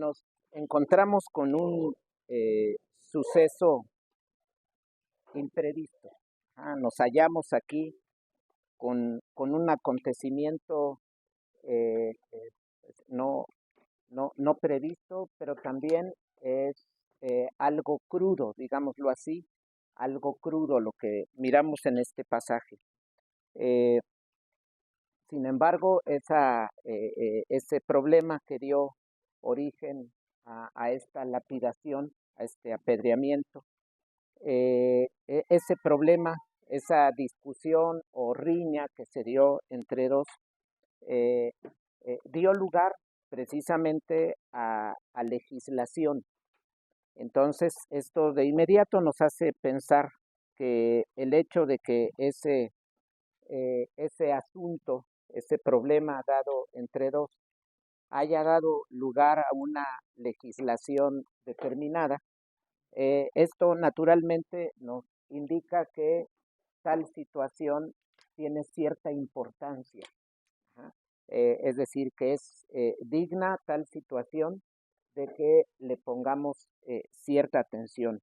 nos encontramos con un suceso imprevisto. Nos hallamos aquí con un acontecimiento eh, eh, no, no previsto, pero también es algo crudo, digámoslo así, algo crudo lo que miramos en este pasaje. Eh, Sin embargo, ese problema que dio origen a esta lapidación, a este apedreamiento, ese problema, esa discusión o riña que se dio entre dos, eh, dio lugar precisamente a legislación. Entonces, esto de inmediato nos hace pensar que el hecho de que ese asunto, ese problema dado entre dos, haya dado lugar a una legislación determinada, esto naturalmente nos indica que tal situación tiene cierta importancia. Ajá. Es decir, que es digna tal situación de que le pongamos cierta atención,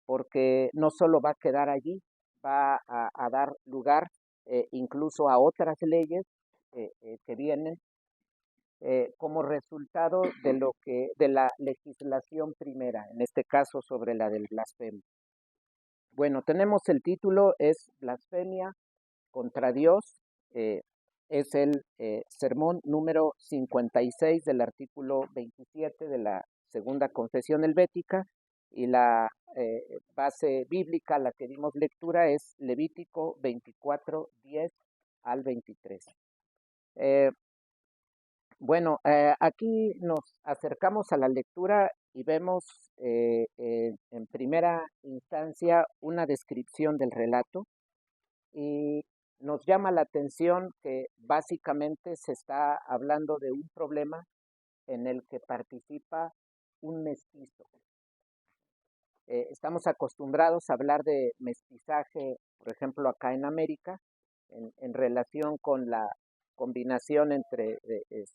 porque no solo va a quedar allí, va a dar lugar incluso a otras leyes que vienen como resultado de la legislación primera, en este caso sobre la del blasfemo. Bueno, tenemos el título, es Blasfemia contra Dios, eh, es el sermón número 56 del artículo 27 de la segunda confesión helvética, y la base bíblica a la que dimos lectura es Levítico 24, 10 al 23. Bueno, aquí nos acercamos a la lectura y vemos en primera instancia una descripción del relato, y nos llama la atención que básicamente se está hablando de un problema en el que participa un mestizo. Estamos acostumbrados a hablar de mestizaje, por ejemplo, acá en América, en relación con la combinación entre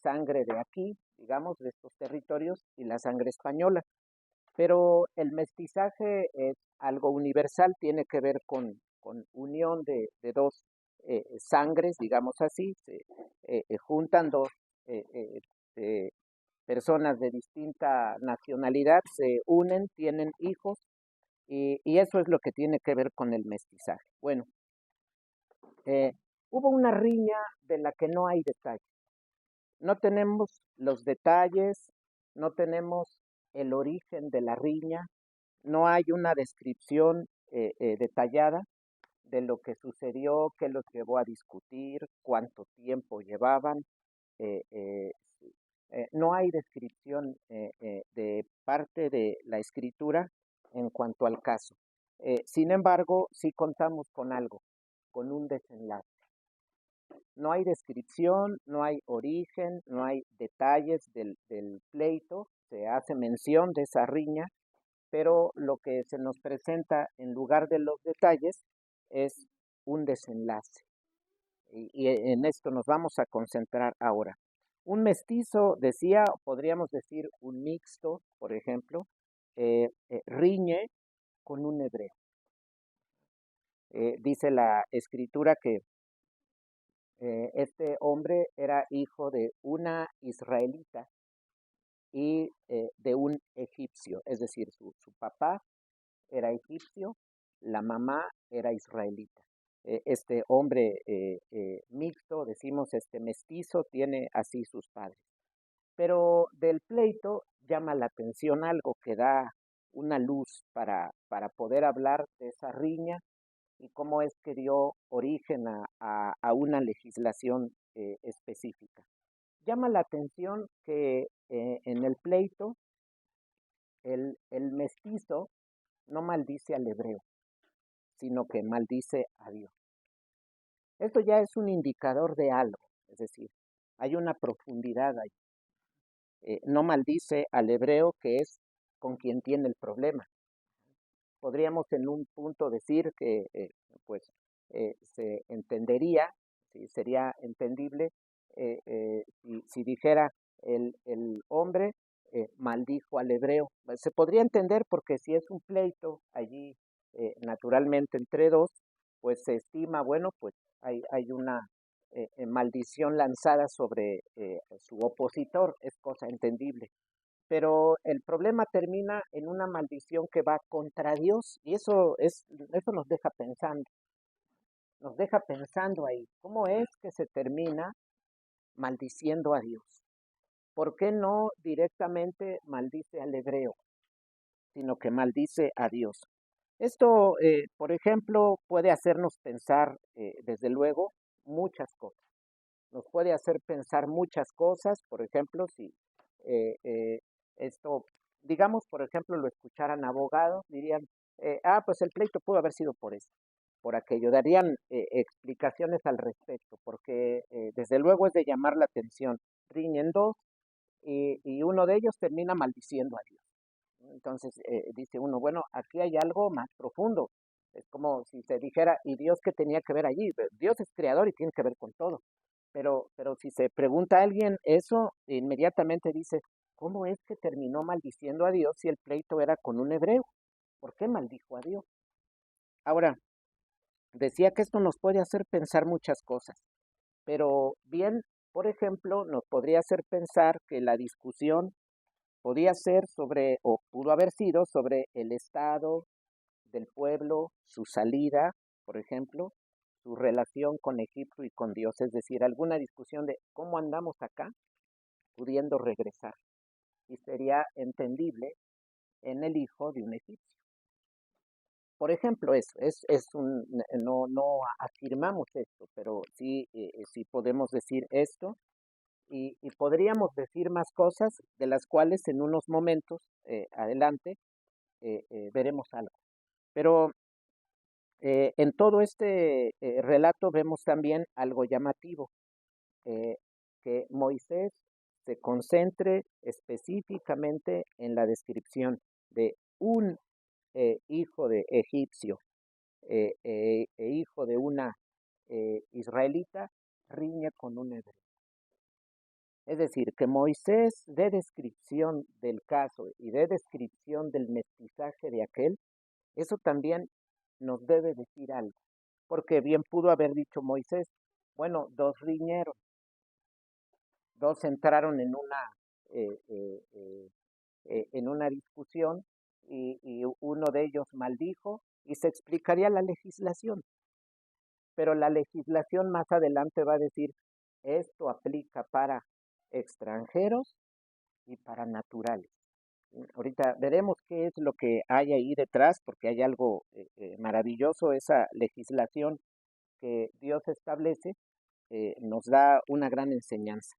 sangre de aquí, digamos, de estos territorios, y la sangre española. Pero el mestizaje es algo universal, tiene que ver con unión de dos sangres, digamos así, se juntan dos eh, eh, eh, personas de distinta nacionalidad, se unen, tienen hijos, y eso es lo que tiene que ver con el mestizaje. Bueno, eh, hubo una riña de la que no hay detalles. No tenemos los detalles, no tenemos el origen de la riña, no hay una descripción detallada de lo que sucedió, qué los llevó a discutir, cuánto tiempo llevaban. eh, eh, no hay descripción de parte de la escritura en cuanto al caso. Sin embargo, sí contamos con algo, con un desenlace. No hay descripción, no hay origen, no hay detalles del pleito, se hace mención de esa riña, pero lo que se nos presenta en lugar de los detalles es un desenlace. Y en esto nos vamos a concentrar ahora. Un mestizo, decía, podríamos decir un mixto, por ejemplo, riñe con un hebreo. Dice la escritura que este hombre era hijo de una israelita y de un egipcio, es decir, su papá era egipcio, la mamá era israelita. Este hombre mixto, decimos este mestizo, tiene así sus padres. Pero del pleito llama la atención algo que da una luz para poder hablar de esa riña y cómo es que dio origen a una legislación específica. Llama la atención que en el pleito el mestizo no maldice al hebreo, sino que maldice a Dios. Esto ya es un indicador de algo, es decir, hay una profundidad ahí. No maldice al hebreo, que es con quien tiene el problema. Podríamos en un punto decir que pues se entendería, ¿sí? Sería entendible si dijera el hombre maldijo al hebreo. Se podría entender porque si es un pleito allí, naturalmente entre dos, pues se estima, bueno, pues hay una maldición lanzada sobre su opositor, es cosa entendible. Pero el problema termina en una maldición que va contra Dios y eso nos deja pensando ahí, ¿cómo es que se termina maldiciendo a Dios? ¿Por qué no directamente maldice al hebreo, sino que maldice a Dios? Esto, por ejemplo, puede hacernos pensar, desde luego, muchas cosas. Nos puede hacer pensar muchas cosas, por ejemplo, si eh, eh, esto, digamos, por ejemplo, lo escucharan abogados, dirían, pues el pleito pudo haber sido por eso, por aquello, darían explicaciones al respecto, porque desde luego es de llamar la atención. Riñen dos y uno de ellos termina maldiciendo a Dios. Entonces dice uno, bueno, aquí hay algo más profundo. Es como si se dijera, ¿y Dios qué tenía que ver allí? Dios es creador y tiene que ver con todo. Pero si se pregunta a alguien eso, inmediatamente dice, ¿cómo es que terminó maldiciendo a Dios si el pleito era con un hebreo? ¿Por qué maldijo a Dios? Ahora, decía que esto nos puede hacer pensar muchas cosas, pero bien, por ejemplo, nos podría hacer pensar que la discusión podía ser sobre, o pudo haber sido sobre el estado del pueblo, su salida, por ejemplo, su relación con Egipto y con Dios, es decir, alguna discusión de cómo andamos acá, pudiendo regresar. Y sería entendible en el hijo de un egipcio. Por ejemplo, eso no afirmamos esto, pero sí podemos decir esto y podríamos decir más cosas de las cuales en unos momentos adelante veremos algo. Pero en todo este relato vemos también algo llamativo, eh, que Moisés se concentre específicamente en la descripción de un hijo de egipcio e hijo de una israelita, riña con un hebreo. Es decir, que Moisés dé descripción del caso y dé descripción del mestizaje de aquel, eso también nos debe decir algo, porque bien pudo haber dicho Moisés, bueno, dos riñeros, dos entraron eh, eh, eh, en una discusión y uno de ellos maldijo y se explicaría la legislación, pero la legislación más adelante va a decir, esto aplica para extranjeros y para naturales. Ahorita veremos qué es lo que hay ahí detrás, porque hay algo maravilloso, esa legislación que Dios establece, nos da una gran enseñanza.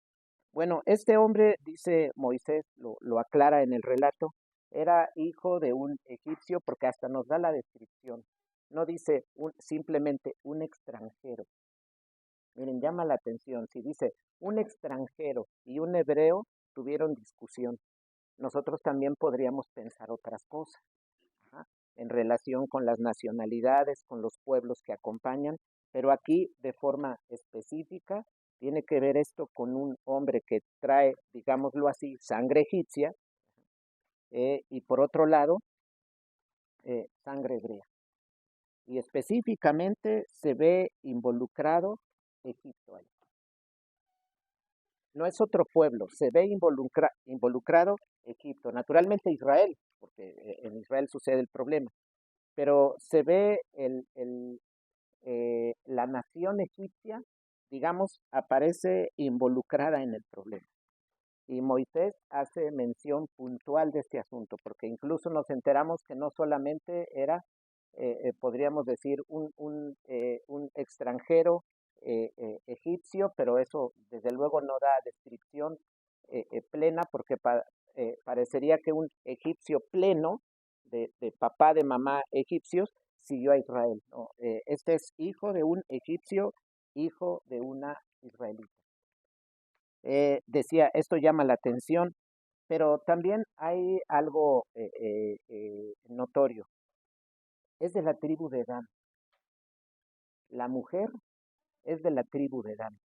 Bueno, este hombre, dice Moisés, lo aclara en el relato, era hijo de un egipcio porque hasta nos da la descripción. No dice simplemente un extranjero. Miren, llama la atención. Si dice un extranjero y un hebreo tuvieron discusión, nosotros también podríamos pensar otras cosas. Ajá, en relación con las nacionalidades, con los pueblos que acompañan, pero aquí de forma específica tiene que ver esto con un hombre que trae, digámoslo así, sangre egipcia y por otro lado, sangre hebrea. Y específicamente se ve involucrado Egipto ahí. No es otro pueblo, se ve involucrado Egipto, naturalmente Israel, porque en Israel sucede el problema, pero se ve la nación egipcia, digamos, aparece involucrada en el problema. Y Moisés hace mención puntual de este asunto, porque incluso nos enteramos que no solamente era, podríamos decir, un extranjero egipcio, pero eso desde luego no da descripción plena, porque parecería que un egipcio pleno, de papá, de mamá egipcios, siguió a Israel, ¿no? Este es hijo de un egipcio, hijo de una israelita. Decía, esto llama la atención, pero también hay algo notorio. Es de la tribu de Dan. La mujer es de la tribu de Dan.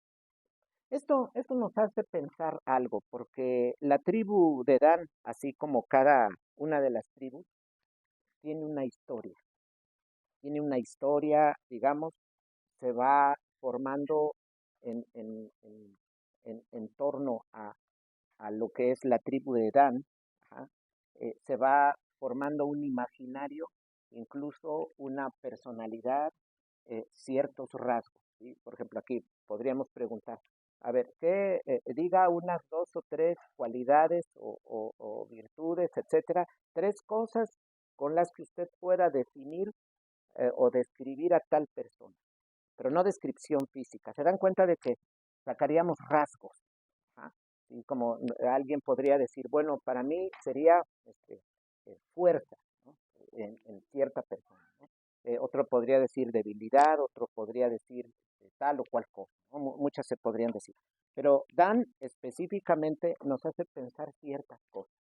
Esto nos hace pensar algo, porque la tribu de Dan, así como cada una de las tribus, tiene una historia. Tiene una historia, digamos, se va formando en torno a lo que es la tribu de Dan. Ajá. Se va formando un imaginario, incluso una personalidad, ciertos rasgos, ¿sí? Por ejemplo, aquí podríamos preguntar, a ver, que diga unas dos o tres cualidades o virtudes, etcétera, tres cosas con las que usted pueda definir o describir a tal persona, pero no descripción física. Se dan cuenta de que sacaríamos rasgos. ¿Ah? Y como alguien podría decir, bueno, para mí sería fuerza, ¿no? En cierta persona, ¿no? Otro podría decir debilidad, otro podría decir tal o cual cosa, ¿no? Muchas se podrían decir. Pero Dan específicamente nos hace pensar ciertas cosas.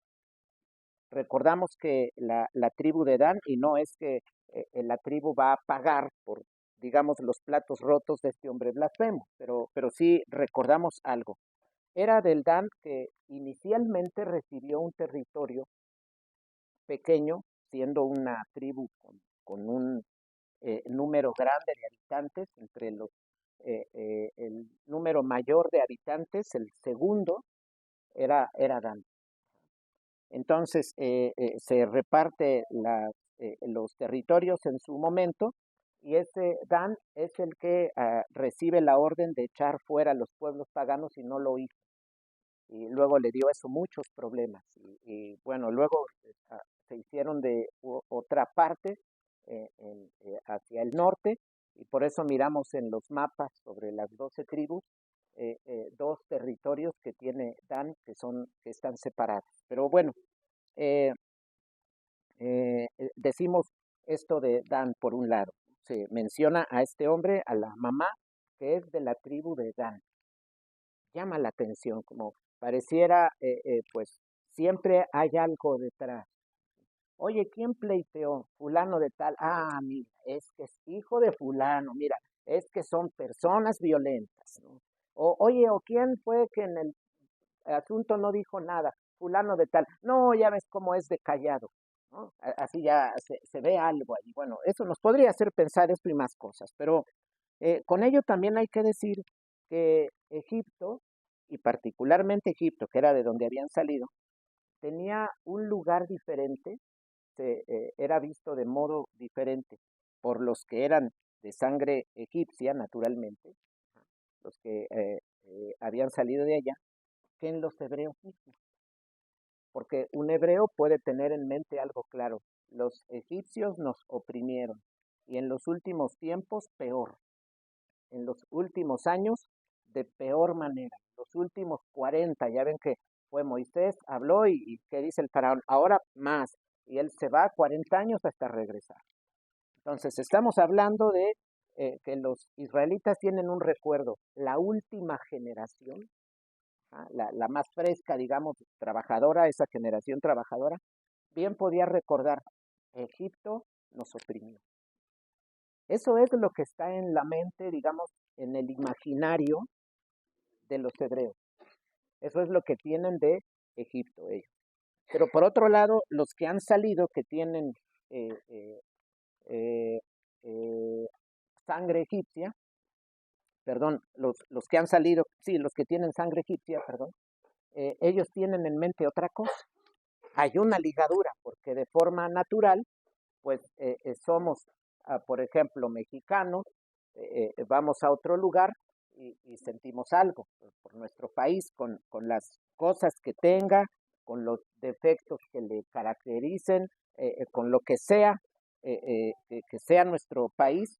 Recordamos que la tribu de Dan, y no es que la tribu va a pagar por, digamos, los platos rotos de este hombre blasfemo, pero sí recordamos algo. Era del Dan que inicialmente recibió un territorio pequeño, siendo una tribu con un número grande de habitantes, entre el número mayor de habitantes, el segundo era Dan. Entonces, se reparte los territorios en su momento y ese Dan es el que recibe la orden de echar fuera a los pueblos paganos y no lo hizo. Y luego le dio eso muchos problemas. Y bueno, luego se hicieron de otra parte hacia el norte y por eso miramos en los mapas sobre las 12 tribus dos territorios que tiene Dan que están separados. Pero bueno, eh, decimos esto de Dan por un lado. Se menciona a este hombre, a la mamá, que es de la tribu de Dan. Llama la atención, como pareciera, pues siempre hay algo detrás. Oye, ¿quién pleiteó? Fulano de tal. Ah, mira, es que es hijo de fulano, mira, es que son personas violentas, ¿no? Oye, ¿o quién fue que en el asunto no dijo nada? Fulano de tal. No, ya ves cómo es de callado, ¿no? Así ya se ve algo ahí. Bueno, eso nos podría hacer pensar esto y más cosas, pero con ello también hay que decir que Egipto, y particularmente Egipto, que era de donde habían salido, tenía un lugar diferente, era visto de modo diferente por los que eran de sangre egipcia, naturalmente, los que habían salido de allá, que en los hebreos mismos. Porque un hebreo puede tener en mente algo claro. Los egipcios nos oprimieron y en los últimos tiempos peor. En los últimos años de peor manera. Los últimos 40, ya ven que fue Moisés, habló y ¿qué dice el faraón? Ahora más. Y él se va 40 años hasta regresar. Entonces, estamos hablando de que los israelitas tienen un recuerdo. La última generación, la más fresca, digamos, trabajadora, esa generación trabajadora, bien podía recordar, Egipto nos oprimió. Eso es lo que está en la mente, digamos, en el imaginario de los hebreos. Eso es lo que tienen de Egipto ellos. Pero por otro lado, los que han salido, que tienen eh, eh, eh, eh, sangre egipcia, perdón, los que han salido, sí, los que tienen sangre egipcia, perdón, ellos tienen en mente otra cosa. Hay una ligadura, porque de forma natural, pues somos, por ejemplo, mexicanos, vamos a otro lugar y sentimos algo por nuestro país, con las cosas que tenga, con los defectos que le caractericen, con lo que sea, que sea nuestro país,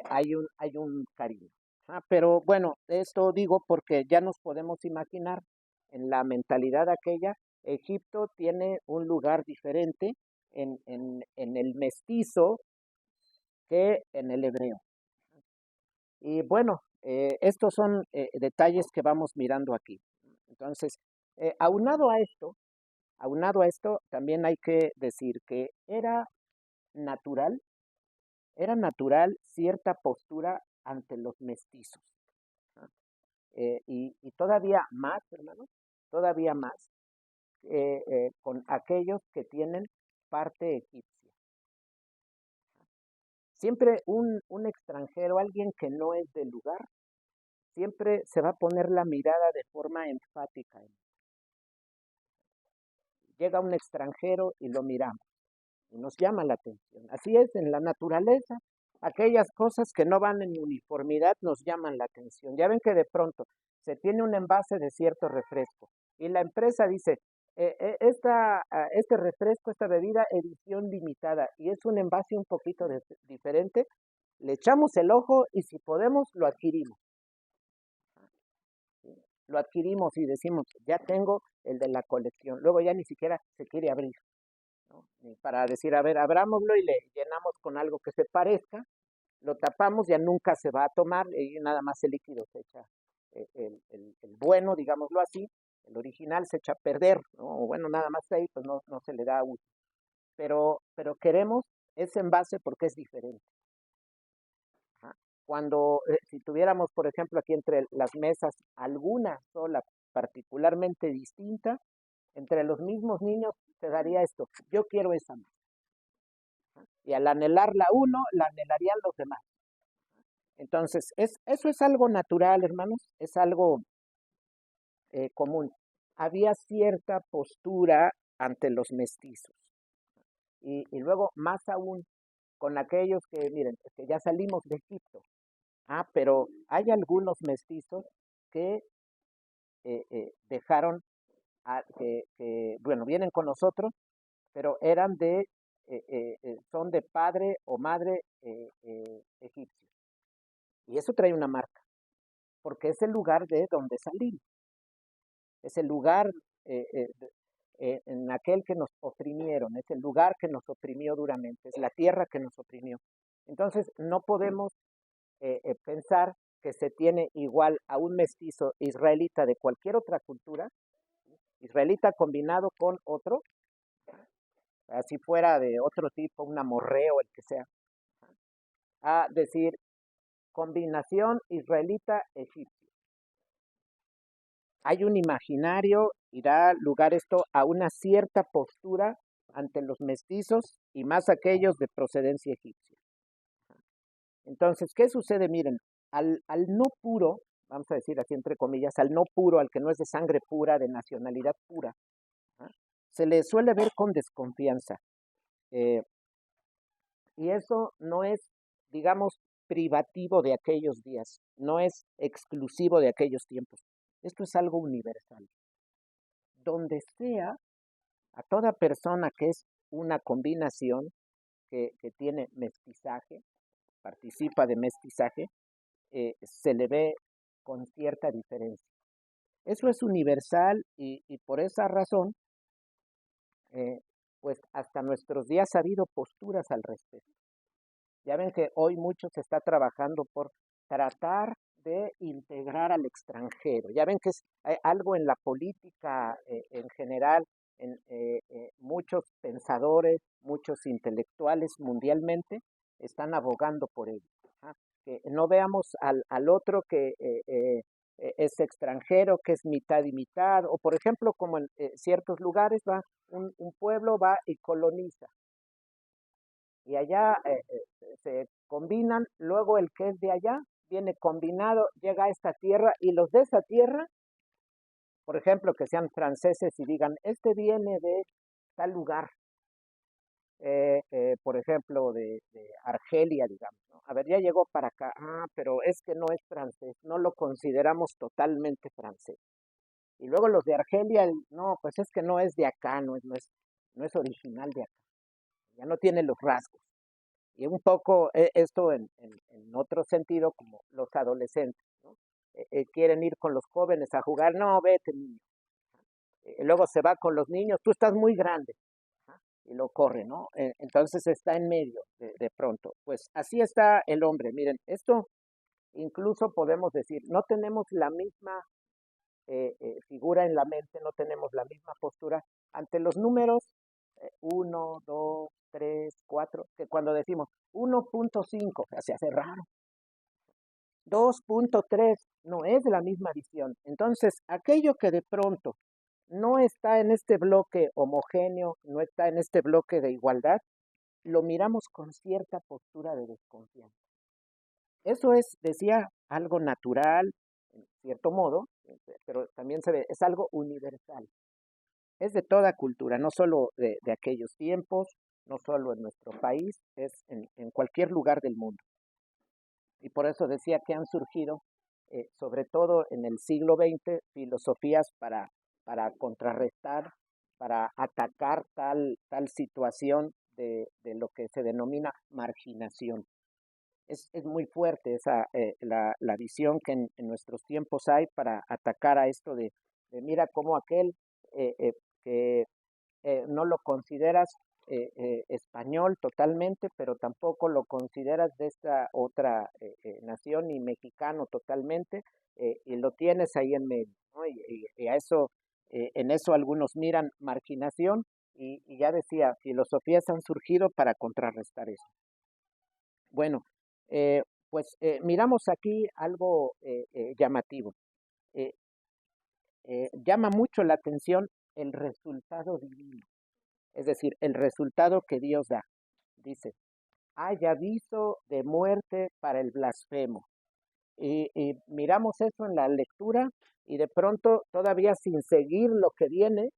hay un cariño. Pero bueno, esto digo porque ya nos podemos imaginar en la mentalidad aquella, Egipto tiene un lugar diferente en el mestizo que en el hebreo. Y bueno, estos son detalles que vamos mirando aquí. Entonces, aunado a esto, también hay que decir que natural, era natural cierta postura ante los mestizos. ¿No? y todavía más, hermanos, todavía más con aquellos que tienen parte egipcia. Siempre un extranjero, alguien que no es del lugar, siempre se va a poner la mirada de forma enfática. Llega un extranjero y lo miramos y nos llama la atención. Así es, en la naturaleza, aquellas cosas que no van en uniformidad nos llaman la atención. Ya ven que de pronto se tiene un envase de cierto refresco y la empresa dice, este refresco, esta bebida, edición limitada, y es un envase un poquito diferente, le echamos el ojo y si podemos lo adquirimos. ¿Sí? Lo adquirimos y decimos, ya tengo el de la colección. Luego ya ni siquiera se quiere abrir, ¿no? Para decir, a ver, abrámoslo y le llenamos con algo que se parezca, lo tapamos, ya nunca se va a tomar y nada más el líquido se echa, el bueno, digámoslo así, el original se echa a perder, ¿no? O bueno, nada más ahí, pues no se le da uso. Pero queremos ese envase porque es diferente. Ajá. Cuando, si tuviéramos, por ejemplo, aquí entre las mesas alguna sola particularmente distinta, entre los mismos niños se daría esto, yo quiero esa mesa. Y al anhelarla uno, la anhelarían los demás. Entonces, eso es algo natural, hermanos, es algo común. Había cierta postura ante los mestizos. Y luego, más aún, con aquellos que, miren, que ya salimos de Egipto. Pero hay algunos mestizos que dejaron, bueno, vienen con nosotros, pero son de padre o madre egipcio. Y eso trae una marca, porque es el lugar de donde salimos, es el lugar en aquel que nos oprimieron, es el lugar que nos oprimió duramente, es la tierra que nos oprimió. Entonces, no podemos pensar que se tiene igual a un mestizo israelita de cualquier otra cultura, israelita combinado con otro, si fuera de otro tipo, un amorreo, el que sea, a decir combinación israelita-egipcio. Hay un imaginario y da lugar esto a una cierta postura ante los mestizos y más aquellos de procedencia egipcia. Entonces, ¿qué sucede? Miren, al no puro, vamos a decir así entre comillas, al no puro, al que no es de sangre pura, de nacionalidad pura, ¿ah? Se le suele ver con desconfianza. Eh, y eso no es, digamos, privativo de aquellos días, no es exclusivo de aquellos tiempos. Esto es algo universal. Donde sea, a toda persona que es una combinación que tiene mestizaje, participa de mestizaje, se le ve con cierta diferencia. Eso es universal y por esa razón, eh, pues hasta nuestros días ha habido posturas al respecto. Ya ven que hoy mucho se está trabajando por tratar de integrar al extranjero. Ya ven que es algo en la política en general, muchos pensadores, muchos intelectuales mundialmente están abogando por ello. Ajá. Que no veamos al otro que es extranjero, que es mitad y mitad, o por ejemplo, como en ciertos lugares va un pueblo va y coloniza y allá se combinan, luego el que es de allá viene combinado, llega a esta tierra y los de esa tierra, por ejemplo, que sean franceses y digan, este viene de tal lugar, por ejemplo, de Argelia, digamos, ¿no? A ver, ya llegó para acá, pero es que no es francés, no lo consideramos totalmente francés. Y luego los de Argelia, no, pues es que no es de acá, no es original de acá, ya no tiene los rasgos. Y un poco esto en otro sentido, como los adolescentes, ¿no? Quieren ir con los jóvenes a jugar, no, vete niño. Luego se va con los niños, tú estás muy grande, ¿ah? Y lo corre, ¿no? Entonces está en medio de pronto. Pues así está el hombre. Miren, esto incluso podemos decir, no tenemos la misma figura en la mente, no tenemos la misma postura ante los números 1, 2, 3, 4, que cuando decimos 1.5, se hace raro. 2.3, no es la misma visión. Entonces, aquello que de pronto no está en este bloque homogéneo, no está en este bloque de igualdad, lo miramos con cierta postura de desconfianza. Eso es, decía, algo natural, en cierto modo, pero también se ve, es algo universal. Es de toda cultura, no solo de aquellos tiempos, no solo en nuestro país, es en cualquier lugar del mundo. Y por eso decía que han surgido, sobre todo en el siglo XX, filosofías para contrarrestar, para atacar tal situación de lo que se denomina marginación. Es muy fuerte la visión que en nuestros tiempos hay para atacar a esto de mira cómo aquel que no lo consideras español totalmente, pero tampoco lo consideras de esta otra nación ni mexicano totalmente, y lo tienes ahí en medio, ¿no? Y a eso, en eso algunos miran marginación, y ya decía, filosofías han surgido para contrarrestar eso. Bueno, pues miramos aquí algo llamativo. Eh, llama mucho la atención el resultado divino, es decir, el resultado que Dios da. Dice, hay aviso de muerte para el blasfemo. Y miramos eso en la lectura y de pronto, todavía sin seguir lo que viene,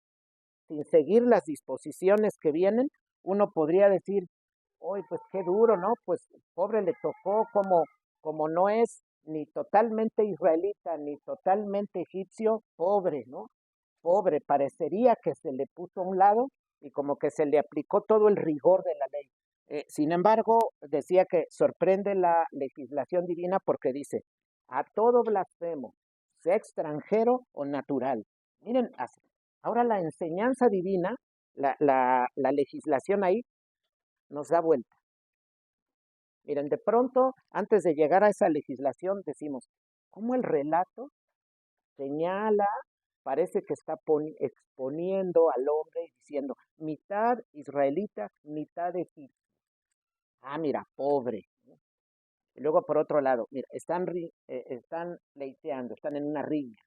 sin seguir las disposiciones que vienen, uno podría decir, uy, pues qué duro, ¿no? Pues pobre le tocó como no es ni totalmente israelita ni totalmente egipcio, pobre, ¿no? Pobre, parecería que se le puso a un lado y como que se le aplicó todo el rigor de la ley. Sin embargo, decía que sorprende la legislación divina porque dice, a todo blasfemo, sea extranjero o natural. Miren, ahora la enseñanza divina, la legislación ahí nos da vuelta. Miren, de pronto, antes de llegar a esa legislación, decimos, ¿cómo el relato señala, parece que está exponiendo al hombre y diciendo, mitad israelita, mitad egipcio? Ah, mira, pobre. Y luego por otro lado, mira, están pleiteando, están en una riña.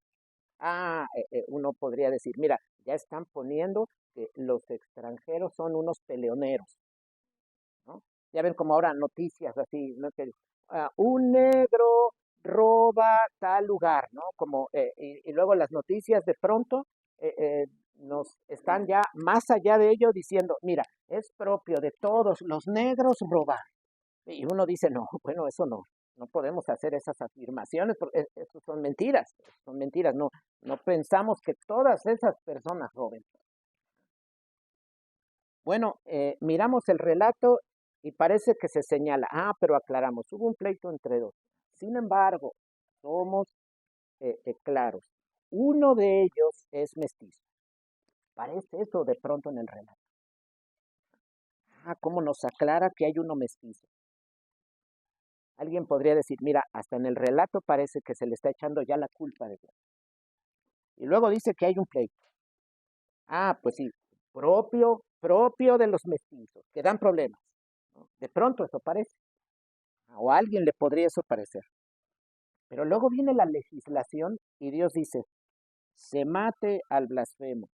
Ah, uno podría decir, mira, ya están poniendo que los extranjeros son unos peleoneros, ¿no? Ya ven como ahora noticias así, ¿no? Que, un negro roba tal lugar, ¿no? Como, y luego las noticias de pronto nos están ya más allá de ello diciendo, mira, es propio de todos los negros robar. Y uno dice, no, bueno, eso no podemos hacer esas afirmaciones, porque eso son mentiras, no pensamos que todas esas personas roben. Bueno, miramos el relato y parece que se señala, pero aclaramos, hubo un pleito entre dos. Sin embargo, somos claros, uno de ellos es mestizo. Parece eso de pronto en el relato. ¿Cómo nos aclara que hay uno mestizo? Alguien podría decir, mira, hasta en el relato parece que se le está echando ya la culpa de Dios. Y luego dice que hay un pleito. Pues sí, propio de los mestizos, que dan problemas, ¿no? De pronto eso parece. O a alguien le podría eso parecer. Pero luego viene la legislación y Dios dice, se mate al blasfemo,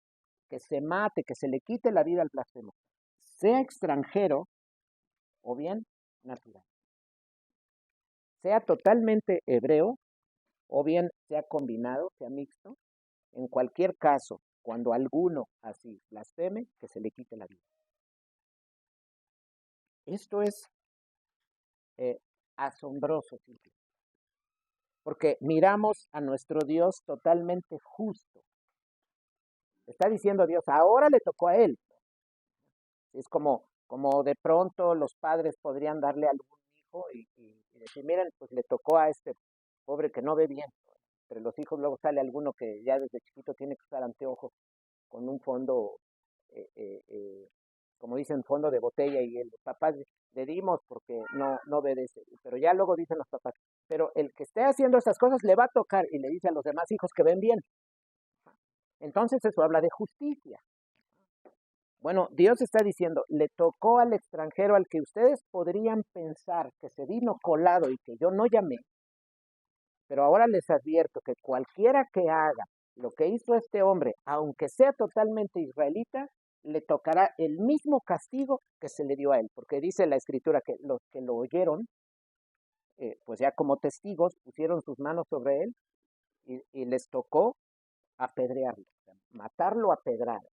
que se mate, que se le quite la vida al blasfemo, sea extranjero o bien natural, sea totalmente hebreo o bien sea combinado, sea mixto. En cualquier caso, cuando alguno así blasfeme, que se le quite la vida. Esto es asombroso, simple, porque miramos a nuestro Dios totalmente justo. Está diciendo Dios, ahora le tocó a él. Es como de pronto los padres podrían darle a algún hijo y decir, miren, pues le tocó a este pobre que no ve bien. Entre los hijos luego sale alguno que ya desde chiquito tiene que usar anteojos con un fondo, eh, eh, eh, como dicen, fondo de botella, y los papás le dimos porque no obedece. Pero ya luego dicen los papás, pero el que esté haciendo esas cosas le va a tocar, y le dice a los demás hijos que ven bien. Entonces eso habla de justicia. Bueno, Dios está diciendo, le tocó al extranjero al que ustedes podrían pensar que se vino colado y que yo no llamé, Pero ahora les advierto que cualquiera que haga lo que hizo este hombre, aunque sea totalmente israelita, le tocará el mismo castigo que se le dio a él, porque dice la escritura que los que lo oyeron, pues ya como testigos, pusieron sus manos sobre él y les tocó apedrearlo, matarlo a pedradas.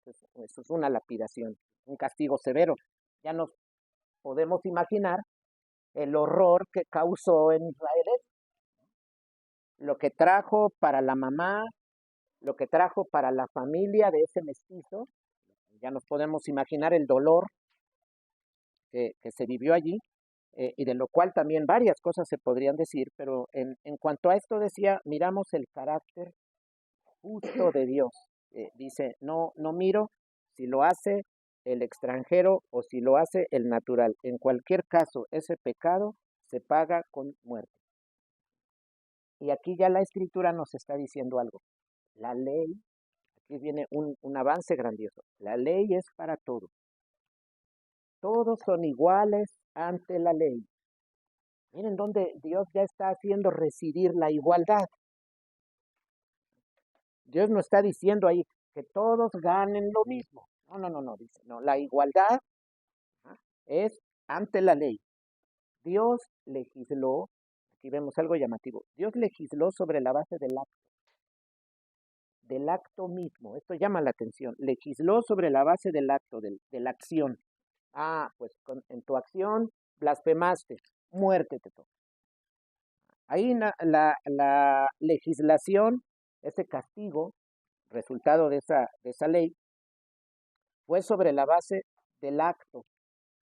Eso es una lapidación, un castigo severo. Ya nos podemos imaginar el horror que causó en Israel, lo que trajo para la mamá, lo que trajo para la familia de ese mestizo. Ya nos podemos imaginar el dolor que se vivió allí, y de lo cual también varias cosas se podrían decir, pero en cuanto a esto decía, miramos el carácter justo de Dios. Dice, no, no miro si lo hace el extranjero o si lo hace el natural. En cualquier caso, ese pecado se paga con muerte. Y aquí ya la escritura nos está diciendo algo. La ley, aquí viene un avance grandioso. La ley es para todos. Todos son iguales ante la ley. Miren dónde Dios ya está haciendo residir la igualdad. Dios no está diciendo ahí que todos ganen lo mismo. No, no, no, no, dice, no, la igualdad es ante la ley. Dios legisló, aquí vemos algo llamativo, Dios legisló sobre la base del acto mismo. Esto llama la atención. Legisló sobre la base del acto, de la acción. Ah, pues en tu acción blasfemaste, muerte te toca. Ahí la legislación, ese castigo, resultado de esa ley, fue sobre la base del acto,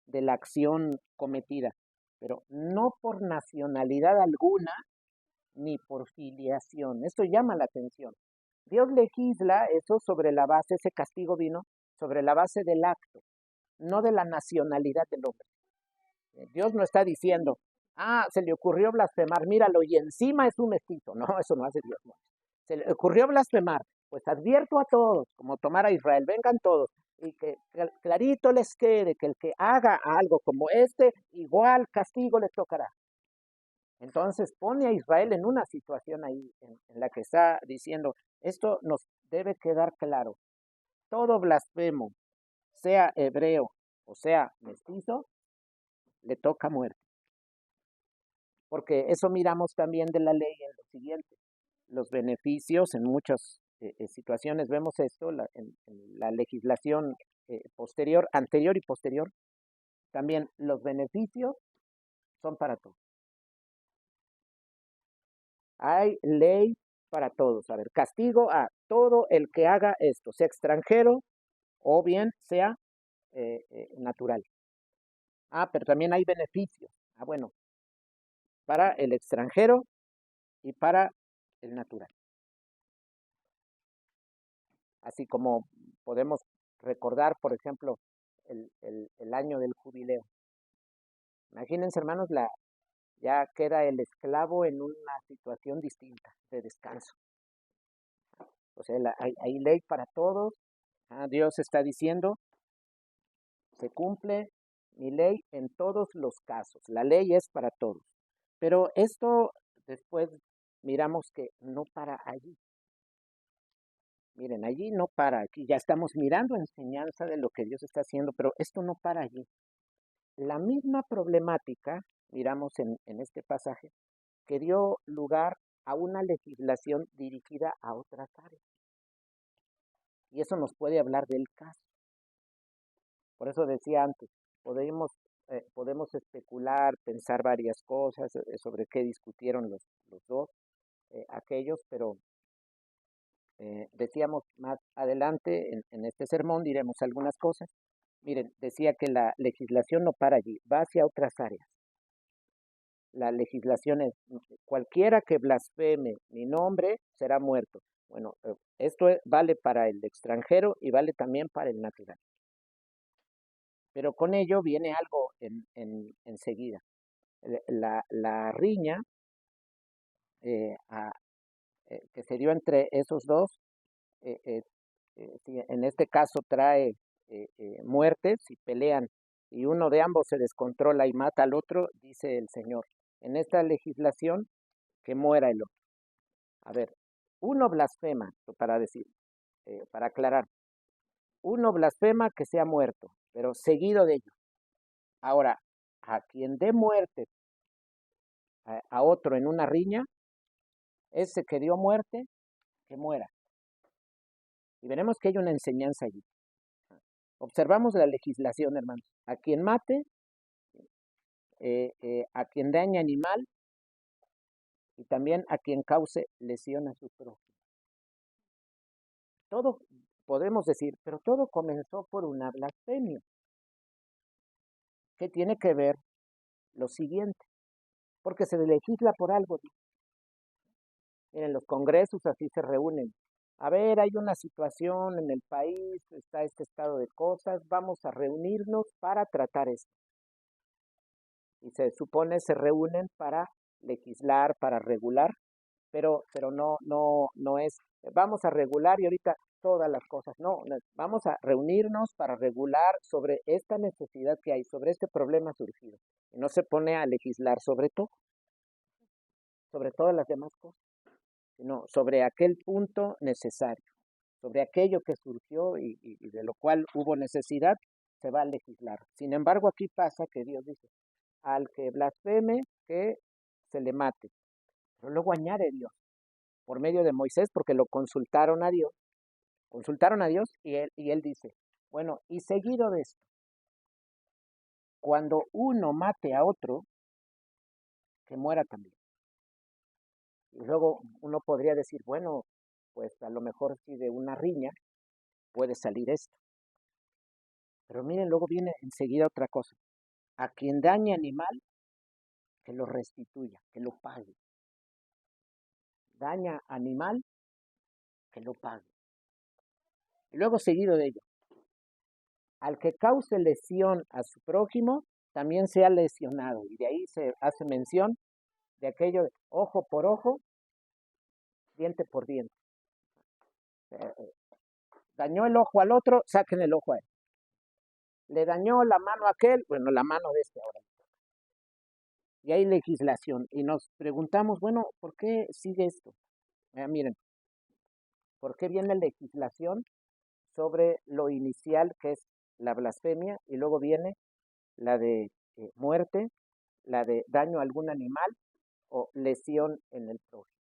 de la acción cometida, pero no por nacionalidad alguna ni por filiación. Esto llama la atención. Dios legisla eso sobre la base, ese castigo vino sobre la base del acto, no de la nacionalidad del hombre. Dios no está diciendo, se le ocurrió blasfemar, míralo, y encima es un mestizo. No, eso no hace Dios. No. Se le ocurrió blasfemar, pues advierto a todos, como tomar a Israel, vengan todos, y que clarito les quede que el que haga algo como este, igual castigo les tocará. Entonces pone a Israel en una situación ahí en la que está diciendo, esto nos debe quedar claro. Todo blasfemo, sea hebreo o sea mestizo, le toca muerte. Porque eso miramos también de la ley en lo siguiente. Los beneficios, en muchas situaciones vemos esto, en la legislación posterior, anterior y posterior, también los beneficios son para todos. Hay ley para todos. A ver, castigo a todo el que haga esto, sea extranjero o bien sea natural. Pero también hay beneficios. Bueno, para el extranjero y para el natural. Así como podemos recordar, por ejemplo, el año del jubileo. Imagínense, hermanos, ya queda el esclavo en una situación distinta de descanso. O sea, hay ley para todos. Dios está diciendo, se cumple mi ley en todos los casos. La ley es para todos. Pero esto después miramos que no para allí. Miren, allí no para, aquí ya estamos mirando enseñanza de lo que Dios está haciendo, pero esto no para allí. La misma problemática, miramos en este pasaje, que dio lugar a una legislación dirigida a otras áreas. Y eso nos puede hablar del caso. Por eso decía antes, podemos especular, pensar varias cosas sobre qué discutieron los dos, aquellos, pero decíamos más adelante en este sermón, diremos algunas cosas. Miren, decía que la legislación no para allí, va hacia otras áreas. La legislación es, cualquiera que blasfeme mi nombre será muerto. Bueno, esto vale para el extranjero y vale también para el natural. Pero con ello viene algo enseguida. La riña que se dio entre esos dos, en este caso trae muertes y pelean, y uno de ambos se descontrola y mata al otro, dice el Señor. En esta legislación que muera el otro. A ver, uno blasfema, para decir, para aclarar, uno blasfema que sea muerto, pero seguido de ello. Ahora, a quien dé muerte a otro en una riña, ese que dio muerte, que muera. Y veremos que hay una enseñanza allí. Observamos la legislación, hermanos. A quien mate, a quien dañe animal y también a quien cause lesión a su prójimo. Todo, podemos decir, pero todo comenzó por una blasfemia. ¿Qué tiene que ver lo siguiente? Porque se legisla por algo. En los congresos así se reúnen. A ver, hay una situación en el país, está este estado de cosas, vamos a reunirnos para tratar esto. Y se supone se reúnen para legislar, para regular, pero no es, vamos a regular y ahorita todas las cosas, no, vamos a reunirnos para regular sobre esta necesidad que hay, sobre este problema surgido. Y no se pone a legislar sobre todo, sobre todas las demás cosas, sino sobre aquel punto necesario, sobre aquello que surgió y de lo cual hubo necesidad, se va a legislar. Sin embargo, aquí pasa que Dios dice, al que blasfeme, que se le mate. Pero luego añade Dios, por medio de Moisés, porque lo consultaron a Dios y él dice, bueno, y seguido de esto, cuando uno mate a otro, que muera también. Y luego uno podría decir, bueno, pues a lo mejor si de una riña puede salir esto. Pero miren, luego viene enseguida otra cosa. A quien dañe animal, que lo restituya, que lo pague. Daña animal, que lo pague. Y luego seguido de ello, al que cause lesión a su prójimo, también sea lesionado. Y de ahí se hace mención de aquello de ojo por ojo, diente por diente. Dañó el ojo al otro, saquen el ojo a él. Le dañó la mano a aquel, bueno, la mano de este ahora. Y hay legislación. Y nos preguntamos, bueno, ¿por qué sigue esto? Miren, ¿por qué viene legislación sobre lo inicial que es la blasfemia y luego viene la de muerte, la de daño a algún animal o lesión en el prójimo?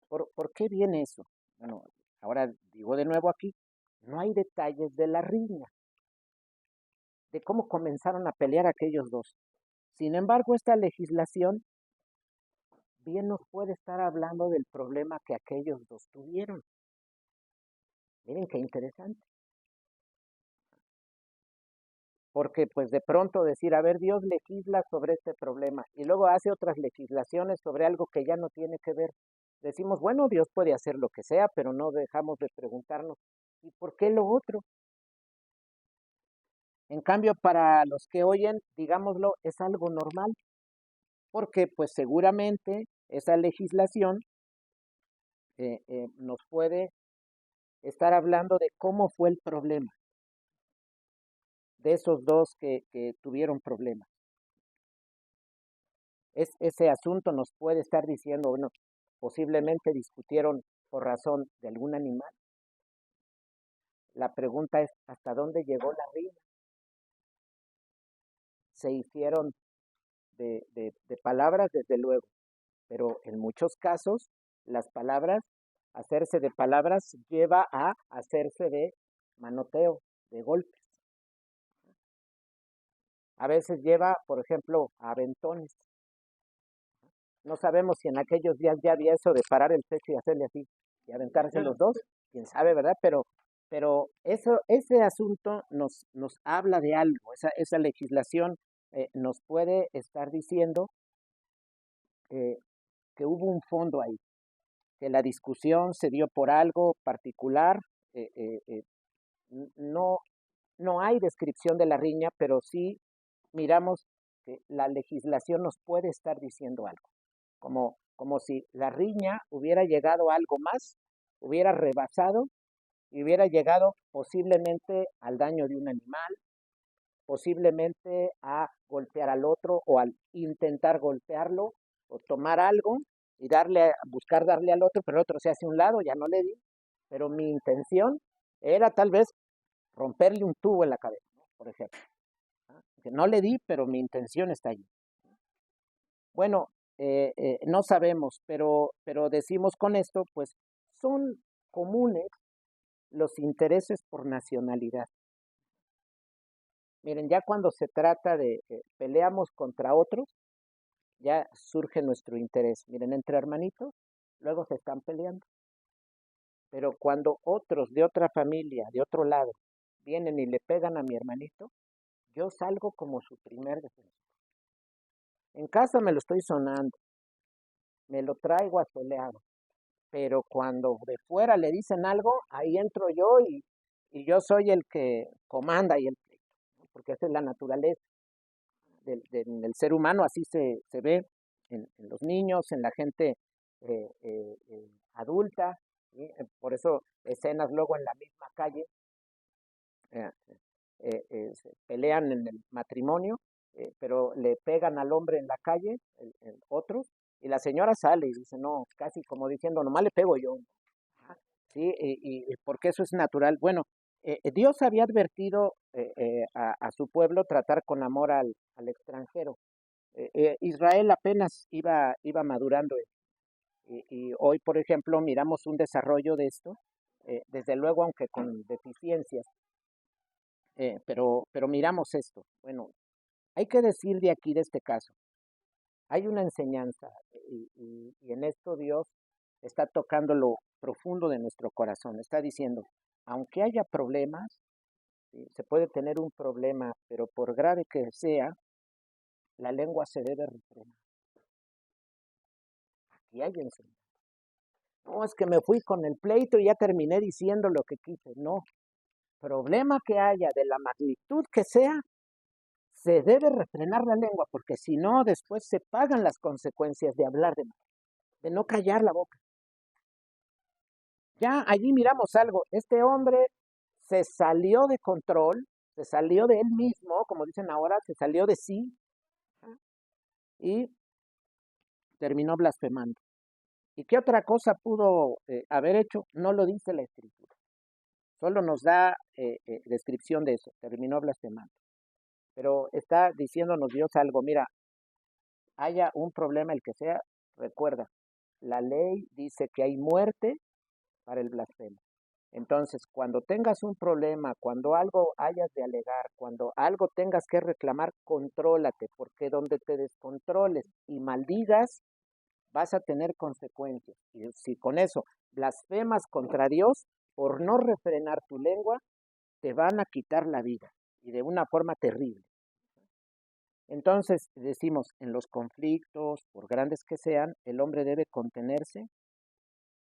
¿Por qué viene eso? Bueno, ahora digo de nuevo aquí, no hay detalles de la riña, de cómo comenzaron a pelear aquellos dos. Sin embargo, esta legislación bien nos puede estar hablando del problema que aquellos dos tuvieron. Miren qué interesante. Porque pues de pronto decir, a ver, Dios legisla sobre este problema y luego hace otras legislaciones sobre algo que ya no tiene que ver. Decimos, bueno, Dios puede hacer lo que sea, pero no dejamos de preguntarnos, ¿y por qué lo otro? En cambio, para los que oyen, digámoslo, es algo normal, porque pues seguramente esa legislación nos puede estar hablando de cómo fue el problema de esos dos que tuvieron problemas. Ese asunto nos puede estar diciendo, bueno, posiblemente discutieron por razón de algún animal. La pregunta es, ¿hasta dónde llegó la riña? Se hicieron de palabras, desde luego, pero en muchos casos las palabras, hacerse de palabras lleva a hacerse de manoteo, de golpes. A veces lleva, por ejemplo, a aventones. No sabemos si en aquellos días ya había eso de parar el pecho y hacerle así y aventarse los dos, quién sabe, ¿verdad? Pero ese asunto nos habla de algo, esa legislación nos puede estar diciendo que hubo un fondo ahí, que la discusión se dio por algo particular, eh, eh, eh, no, no hay descripción de la riña, pero sí miramos que la legislación nos puede estar diciendo algo, como si la riña hubiera llegado a algo más, hubiera rebasado y hubiera llegado posiblemente al daño de un animal, posiblemente a golpear al otro o al intentar golpearlo o tomar algo, y buscar darle al otro, pero el otro se hace a un lado, ya no le di, pero mi intención era tal vez romperle un tubo en la cabeza, ¿no? Por ejemplo. Que no le di, pero mi intención está allí. Bueno, no sabemos, pero decimos con esto, pues son comunes los intereses por nacionalidad. Miren, ya cuando se trata de peleamos contra otros, ya surge nuestro interés. Miren, entre hermanitos, luego se están peleando. Pero cuando otros de otra familia, de otro lado, vienen y le pegan a mi hermanito, yo salgo como su primer defensor. En casa me lo estoy sonando, me lo traigo asoleado, pero cuando de fuera le dicen algo, ahí entro yo y yo soy el que comanda y el pleito, ¿no? Porque esa es la naturaleza del ser humano, así se ve en los niños, en la gente adulta, ¿sí? Por eso escenas luego en la misma calle, eh, se pelean en el matrimonio, pero le pegan al hombre en la calle, otros, y la señora sale y dice, no, casi como diciendo, nomás le pego yo. Ajá, sí, y porque eso es natural. Bueno, Dios había advertido a su pueblo tratar con amor al extranjero. Israel apenas iba madurando y hoy, por ejemplo, miramos un desarrollo de esto, desde luego, aunque con deficiencias, pero miramos esto. Bueno, hay que decir de aquí, de este caso, hay una enseñanza y en esto Dios está tocando lo profundo de nuestro corazón. Está diciendo, aunque haya problemas, ¿sí? Se puede tener un problema, pero por grave que sea, la lengua se debe refrenar. Aquí hay enseñanza. No, es que me fui con el pleito y ya terminé diciendo lo que quise. No, problema que haya de la magnitud que sea, se debe refrenar la lengua, porque si no, después se pagan las consecuencias de hablar de no callar la boca. Ya allí miramos algo. Este hombre se salió de control, se salió de él mismo, como dicen ahora, se salió de sí, ¿ah? Y terminó blasfemando. ¿Y qué otra cosa pudo haber hecho? No lo dice la escritura. Solo nos da descripción de eso. Terminó blasfemando. Pero está diciéndonos Dios algo. Mira, haya un problema el que sea, recuerda, la ley dice que hay muerte para el blasfemo. Entonces, cuando tengas un problema, cuando algo hayas de alegar, cuando algo tengas que reclamar, contrólate, porque donde te descontroles y maldigas, vas a tener consecuencias. Y si con eso blasfemas contra Dios, por no refrenar tu lengua, te van a quitar la vida y de una forma terrible. Entonces decimos, en los conflictos, por grandes que sean, el hombre debe contenerse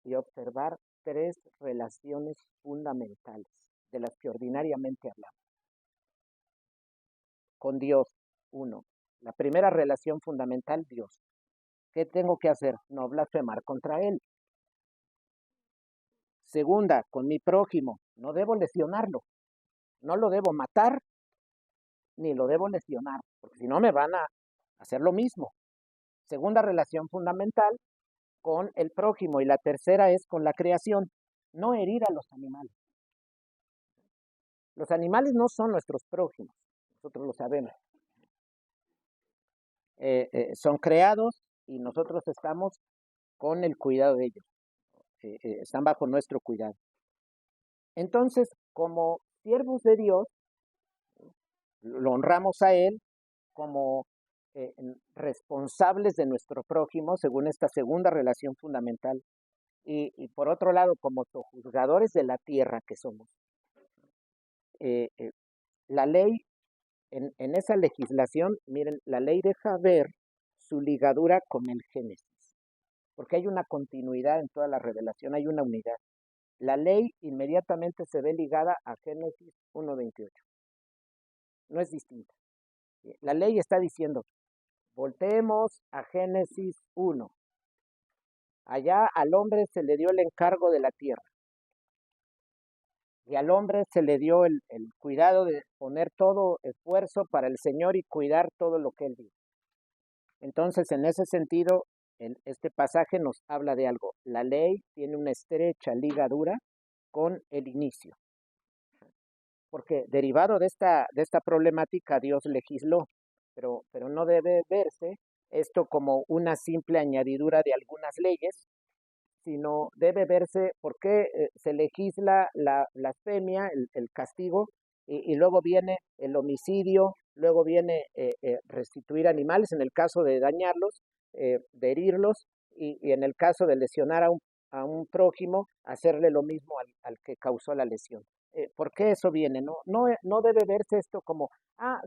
y observar tres relaciones fundamentales de las que ordinariamente hablamos. Con Dios, uno. La primera relación fundamental, Dios. ¿Qué tengo que hacer? No blasfemar contra Él. Segunda, con mi prójimo, no debo lesionarlo. No lo debo matar ni lo debo lesionar, porque si no me van a hacer lo mismo. Segunda relación fundamental, con el prójimo. Y la tercera es con la creación, no herir a los animales. Los animales no son nuestros prójimos, nosotros lo sabemos. Son creados y nosotros estamos con el cuidado de ellos. Están bajo nuestro cuidado. Entonces, como siervos de Dios, lo honramos a Él como responsables de nuestro prójimo, según esta segunda relación fundamental. Y por otro lado, como sojuzgadores de la tierra que somos. Eh, eh, la ley, en esa legislación, miren, la ley deja ver su ligadura con el Génesis, porque hay una continuidad en toda la revelación, hay una unidad. La ley inmediatamente se ve ligada a Génesis 1:28. No es distinta. La ley está diciendo, volteemos a Génesis 1. Allá al hombre se le dio el encargo de la tierra. Y al hombre se le dio el cuidado de poner todo esfuerzo para el Señor y cuidar todo lo que Él dice. Entonces, en ese sentido, este pasaje nos habla de algo. La ley tiene una estrecha ligadura con el inicio, porque derivado de esta problemática Dios legisló, pero no debe verse esto como una simple añadidura de algunas leyes, sino debe verse por qué se legisla la blasfemia, el castigo, y luego viene el homicidio, luego viene restituir animales en el caso de dañarlos, de herirlos, y en el caso de lesionar a un prójimo, hacerle lo mismo al que causó la lesión. ¿Por qué eso viene? No debe verse esto como,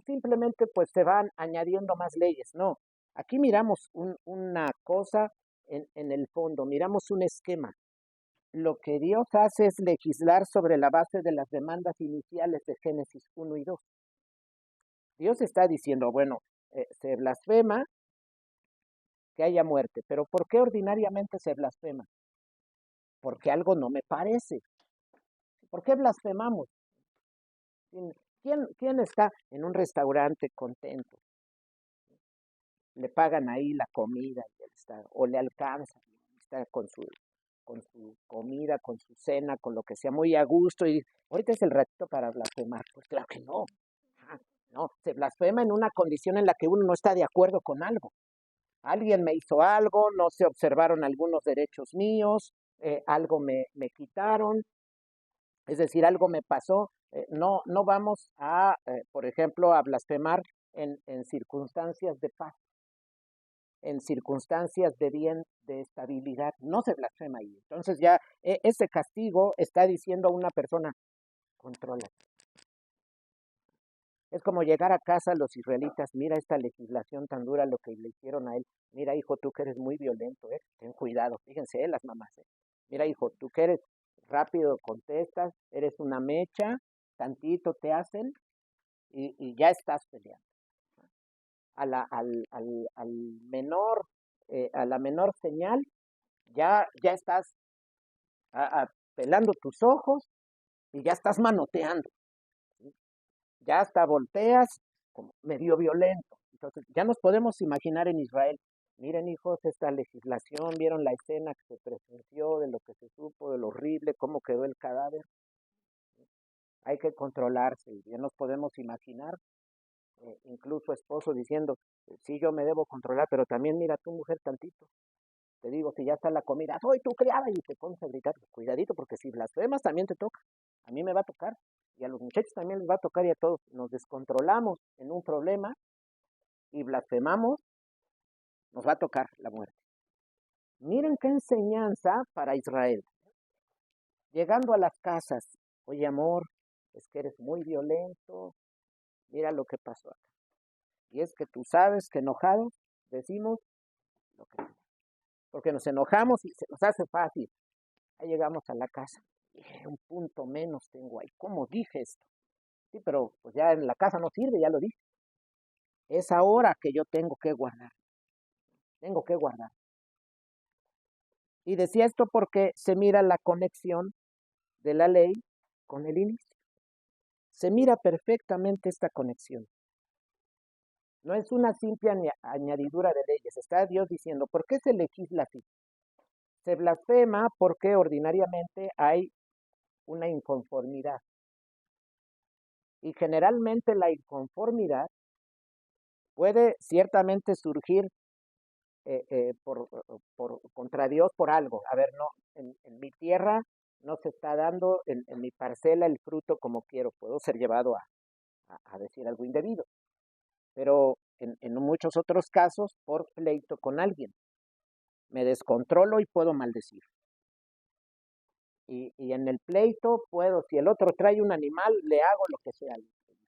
simplemente pues se van añadiendo más leyes. No, aquí miramos una cosa en el fondo, miramos un esquema. Lo que Dios hace es legislar sobre la base de las demandas iniciales de Génesis 1 y 2. Dios está diciendo, bueno, se blasfema, que haya muerte, pero ¿por qué ordinariamente se blasfema? Porque algo no me parece. ¿Por qué blasfemamos? ¿Quién está en un restaurante contento? Le pagan ahí la comida y él está, o le alcanza, está con su comida, con su cena, con lo que sea, muy a gusto, y ahorita es el ratito para blasfemar. Pues claro que no. No, se blasfema en una condición en la que uno no está de acuerdo con algo. Alguien me hizo algo, no se observaron algunos derechos míos, algo me quitaron, es decir, algo me pasó. No vamos a, por ejemplo, a blasfemar en circunstancias de paz, en circunstancias de bien, de estabilidad. No se blasfema ahí. Entonces ya ese castigo está diciendo a una persona, controla. Es como llegar a casa a los israelitas, mira esta legislación tan dura, lo que le hicieron a él. Mira, hijo, tú que eres muy violento, ten cuidado. Fíjense, las mamás. Mira, hijo, tú que eres rápido, contestas, eres una mecha, tantito te hacen y ya estás peleando. Al menor, a la menor señal, ya estás pelando tus ojos y ya estás manoteando. ¿Sí? Ya hasta volteas como medio violento. Entonces, ya nos podemos imaginar en Israel. Miren, hijos, esta legislación, vieron la escena que se presenció, de lo que se supo, de lo horrible, cómo quedó el cadáver. Hay que controlarse, y ya nos podemos imaginar, incluso esposo diciendo, sí, yo me debo controlar, pero también mira tu mujer tantito. Te digo, si ya está la comida, soy tu criada, y te pones a gritar, cuidadito, porque si blasfemas también te toca. A mí me va a tocar, y a los muchachos también les va a tocar, y a todos. Nos descontrolamos en un problema y blasfemamos, nos va a tocar la muerte. Miren qué enseñanza para Israel. Llegando a las casas, oye amor, es que eres muy violento, mira lo que pasó acá. Y es que tú sabes que enojados decimos lo que queremos, porque nos enojamos y se nos hace fácil. Ahí llegamos a la casa. Un punto menos tengo ahí. ¿Cómo dije esto? Sí, pero pues ya en la casa no sirve, ya lo dije. Es ahora que yo tengo que guardar. Tengo que guardar. Y decía esto porque se mira la conexión de la ley con el inicio. Se mira perfectamente esta conexión. No es una simple añadidura de leyes. Está Dios diciendo, ¿por qué se legisla así? Se blasfema porque ordinariamente hay una inconformidad. Y generalmente la inconformidad puede ciertamente surgir contra Dios por algo. A ver, no, en mi tierra no se está dando en mi parcela el fruto como quiero. Puedo ser llevado a decir algo indebido. Pero en muchos otros casos, por pleito con alguien. Me descontrolo y puedo maldecir. Y en el pleito puedo, si el otro trae un animal, le hago lo que sea.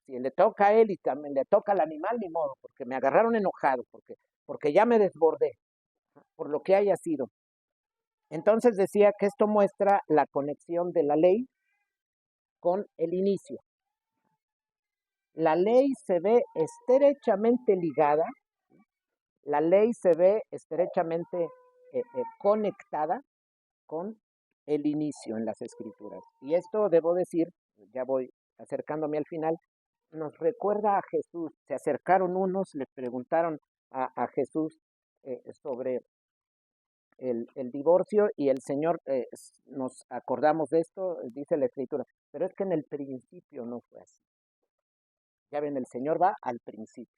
Si le toca a él y también le toca al animal, ni modo, porque me agarraron enojado, porque ya me desbordé, por lo que haya sido. Entonces decía que esto muestra la conexión de la ley con el inicio. La ley se ve estrechamente ligada, la ley se ve estrechamente conectada con el inicio en las escrituras. Y esto debo decir, ya voy acercándome al final, nos recuerda a Jesús. Se acercaron unos, le preguntaron a Jesús sobre el divorcio y el Señor, nos acordamos de esto, dice la Escritura, pero es que en el principio no fue así. Ya ven, el Señor va al principio,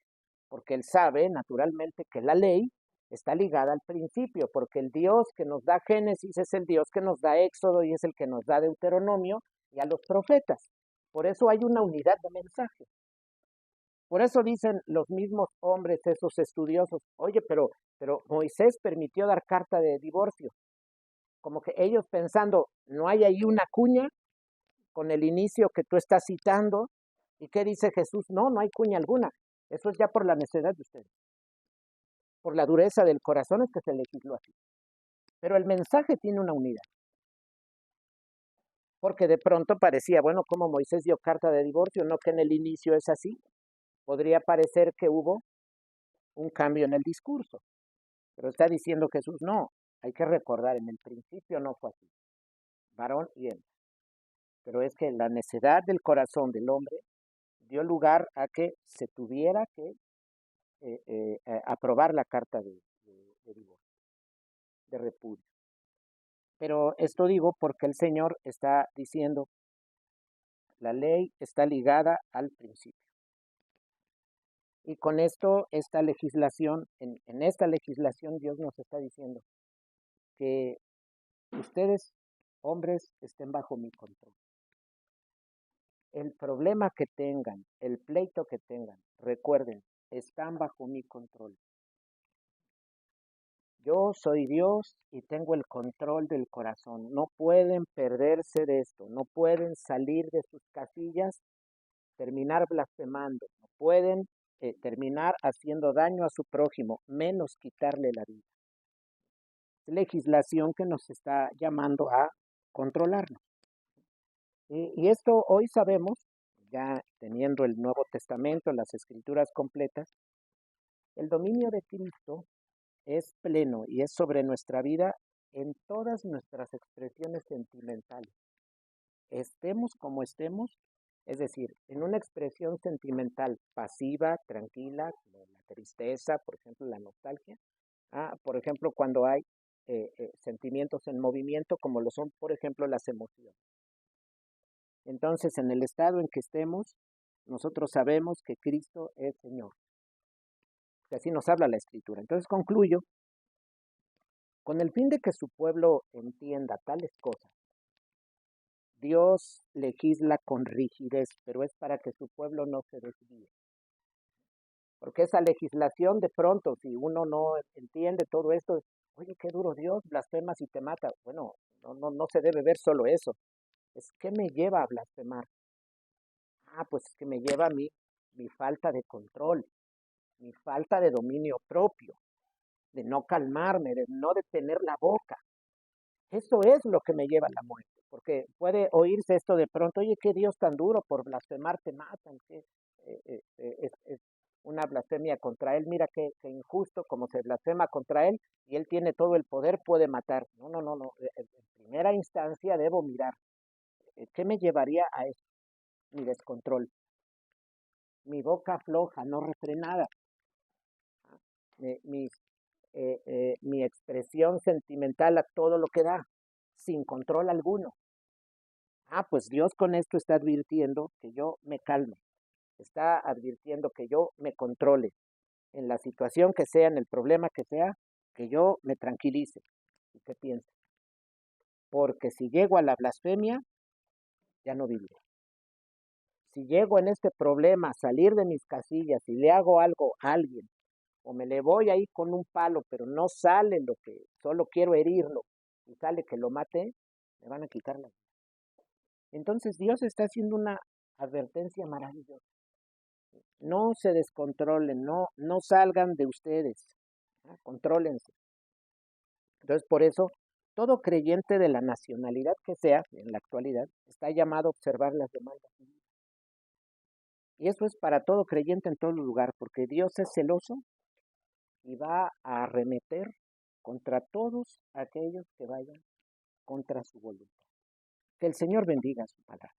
porque Él sabe naturalmente que la ley está ligada al principio, porque el Dios que nos da Génesis es el Dios que nos da Éxodo y es el que nos da Deuteronomio y a los profetas. Por eso hay una unidad de mensaje. Por eso dicen los mismos hombres, esos estudiosos, oye, pero Moisés permitió dar carta de divorcio. Como que ellos pensando, no hay ahí una cuña con el inicio que tú estás citando. ¿Y qué dice Jesús? No, no hay cuña alguna. Eso es ya por la necedad de ustedes. Por la dureza del corazón es que se legisló así. Pero el mensaje tiene una unidad. Porque de pronto parecía, bueno, como Moisés dio carta de divorcio, no que en el inicio es así. Podría parecer que hubo un cambio en el discurso. Pero está diciendo Jesús, no, hay que recordar, en el principio no fue así. Varón y hembra. Pero es que la necedad del corazón del hombre dio lugar a que se tuviera que aprobar la carta de divorcio, de repudio. Pero esto digo porque el Señor está diciendo, la ley está ligada al principio. Y con esto, esta legislación, en esta legislación Dios nos está diciendo que ustedes, hombres, estén bajo mi control. El problema que tengan, el pleito que tengan, recuerden, están bajo mi control. Yo soy Dios y tengo el control del corazón. No pueden perderse de esto, no pueden salir de sus casillas, terminar blasfemando, no pueden terminar haciendo daño a su prójimo, menos quitarle la vida. Es legislación que nos está llamando a controlarnos. Y esto hoy sabemos, ya teniendo el Nuevo Testamento, las Escrituras completas, el dominio de Cristo es pleno y es sobre nuestra vida en todas nuestras expresiones sentimentales. Estemos como estemos, es decir, en una expresión sentimental pasiva, tranquila, como la tristeza, por ejemplo, la nostalgia, por ejemplo, cuando hay sentimientos en movimiento, como lo son, por ejemplo, las emociones. Entonces, en el estado en que estemos, nosotros sabemos que Cristo es Señor. Y así nos habla la Escritura. Entonces concluyo, con el fin de que su pueblo entienda tales cosas, Dios legisla con rigidez, pero es para que su pueblo no se desvíe. Porque esa legislación de pronto, si uno no entiende todo esto, oye, qué duro Dios, blasfemas y te mata. Bueno, no se debe ver solo eso. Es que me lleva a blasfemar. Pues es que me lleva a mí mi falta de control, mi falta de dominio propio, de no calmarme, de no detener la boca. Eso es lo que me lleva a la muerte, porque puede oírse esto de pronto, oye, qué Dios tan duro, por blasfemar te matan, que es una blasfemia contra Él, mira qué injusto, como se blasfema contra Él, y Él tiene todo el poder, puede matar. No, en primera instancia debo mirar, ¿qué me llevaría a eso? Mi descontrol, mi boca floja, no refrenada, mis mi expresión sentimental a todo lo que da, sin control alguno. Pues Dios con esto está advirtiendo que yo me calme, está advirtiendo que yo me controle en la situación que sea, en el problema que sea, que yo me tranquilice y que piense. Porque si llego a la blasfemia, ya no viviré. Si llego en este problema a salir de mis casillas y le hago algo a alguien, o me le voy ahí con un palo, pero no sale lo que, solo quiero herirlo, y sale que lo maté, me van a quitar la vida. Entonces Dios está haciendo una advertencia maravillosa. No se descontrolen, no salgan de ustedes, contrólense. Entonces por eso, todo creyente de la nacionalidad que sea, en la actualidad, está llamado a observar las demandas divinas. Y eso es para todo creyente en todo lugar, porque Dios es celoso y va a arremeter contra todos aquellos que vayan contra su voluntad. Que el Señor bendiga su palabra.